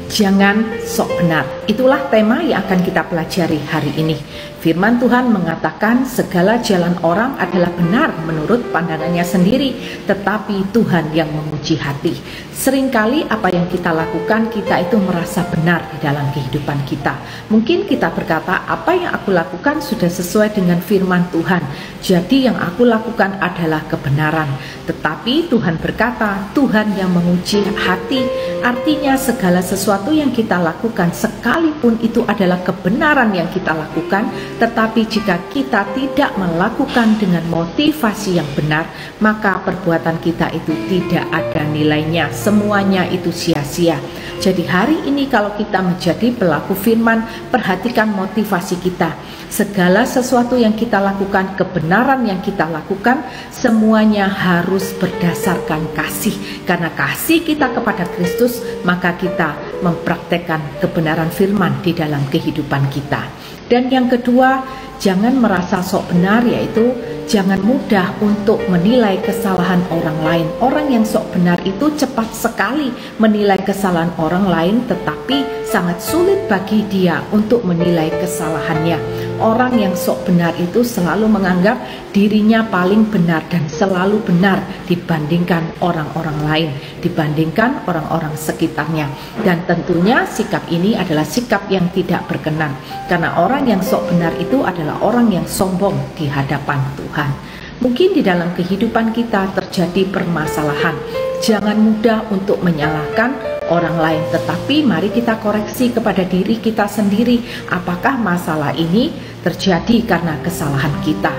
Jangan sok benar. Itulah tema yang akan kita pelajari hari ini. Firman Tuhan mengatakan segala jalan orang adalah benar menurut pandangannya sendiri, tetapi Tuhan yang menguji hati. Seringkali apa yang kita lakukan, kita itu merasa benar di dalam kehidupan kita. Mungkin kita berkata, apa yang aku lakukan sudah sesuai dengan firman Tuhan, jadi yang aku lakukan adalah kebenaran. Tetapi Tuhan berkata, Tuhan yang menguji hati. Artinya segala sesuatu yang kita lakukan, sekalipun itu adalah kebenaran yang kita lakukan, tetapi jika kita tidak melakukan dengan motivasi yang benar, maka perbuatan kita itu tidak ada nilainya, semuanya itu sia-sia. Jadi hari ini kalau kita menjadi pelaku firman, perhatikan motivasi kita. Segala sesuatu yang kita lakukan, kebenaran yang kita lakukan, semuanya harus berdasarkan kasih. Karena kasih kita kepada Kristus, maka kita mempraktekkan kebenaran firman di dalam kehidupan kita. Dan yang kedua, jangan merasa sok benar, yaitu jangan mudah untuk menilai kesalahan orang lain. Orang yang sok benar itu cepat sekali menilai kesalahan orang lain, tetapi sangat sulit bagi dia untuk menilai kesalahannya. Orang yang sok benar itu selalu menganggap dirinya paling benar dan selalu benar dibandingkan orang-orang lain, dibandingkan orang-orang sekitarnya. Dan tentunya sikap ini adalah sikap yang tidak berkenan, karena orang yang sok benar itu adalah orang yang sombong di hadapan Tuhan. Mungkin di dalam kehidupan kita terjadi permasalahan. Jangan mudah untuk menyalahkan orang lain, tetapi mari kita koreksi kepada diri kita sendiri. Apakah masalah ini terjadi karena kesalahan kita?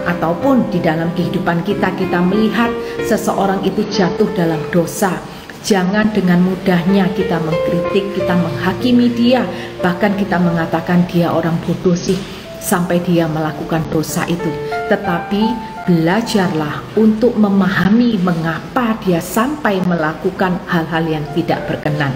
Ataupun di dalam kehidupan kita melihat seseorang itu jatuh dalam dosa. Jangan dengan mudahnya kita mengkritik, kita menghakimi dia, bahkan kita mengatakan dia orang bodoh sih sampai dia melakukan dosa itu. Tetapi belajarlah untuk memahami mengapa dia sampai melakukan hal-hal yang tidak berkenan.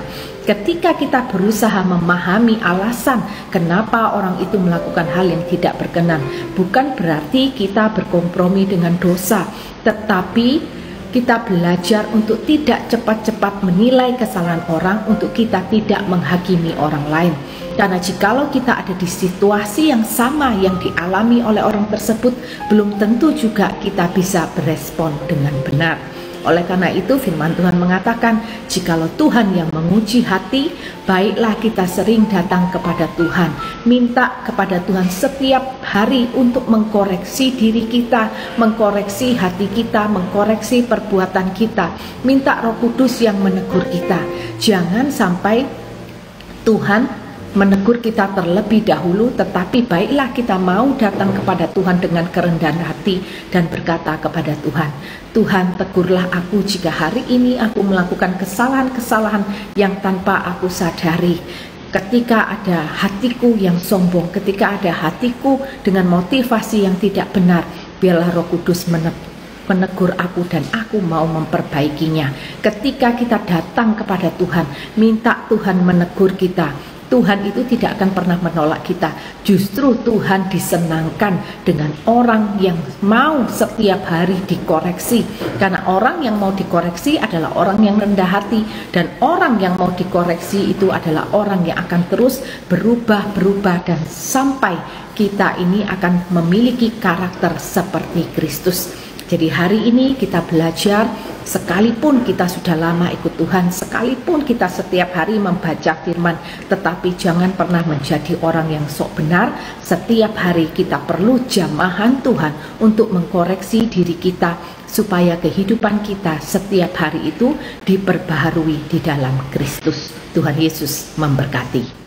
Ketika kita berusaha memahami alasan kenapa orang itu melakukan hal yang tidak berkenan, bukan berarti kita berkompromi dengan dosa, tetapi kita belajar untuk tidak cepat-cepat menilai kesalahan orang, untuk kita tidak menghakimi orang lain. Karena jikalau kita ada di situasi yang sama yang dialami oleh orang tersebut, belum tentu juga kita bisa berespon dengan benar. Oleh karena itu firman Tuhan mengatakan, jikalau Tuhan yang menguji hati, baiklah kita sering datang kepada Tuhan, minta kepada Tuhan setiap hari untuk mengkoreksi diri kita, mengkoreksi hati kita, mengkoreksi perbuatan kita. Minta Roh Kudus yang menegur kita. Jangan sampai Tuhan menegur kita terlebih dahulu, tetapi baiklah kita mau datang kepada Tuhan dengan kerendahan hati dan berkata kepada Tuhan, Tuhan, tegurlah aku jika hari ini aku melakukan kesalahan-kesalahan yang tanpa aku sadari. Ketika ada hatiku yang sombong, ketika ada hatiku dengan motivasi yang tidak benar, biarlah Roh Kudus menegur aku dan aku mau memperbaikinya. Ketika kita datang kepada Tuhan, minta Tuhan menegur kita, Tuhan itu tidak akan pernah menolak kita. Justru Tuhan disenangkan dengan orang yang mau setiap hari dikoreksi. Karena orang yang mau dikoreksi adalah orang yang rendah hati. Dan orang yang mau dikoreksi itu adalah orang yang akan terus berubah dan sampai kita ini akan memiliki karakter seperti Kristus. Jadi hari ini kita belajar, sekalipun kita sudah lama ikut Tuhan, sekalipun kita setiap hari membaca firman, tetapi jangan pernah menjadi orang yang sok benar. Setiap hari kita perlu jamahan Tuhan untuk mengkoreksi diri kita, supaya kehidupan kita setiap hari itu diperbaharui di dalam Kristus. Tuhan Yesus memberkati.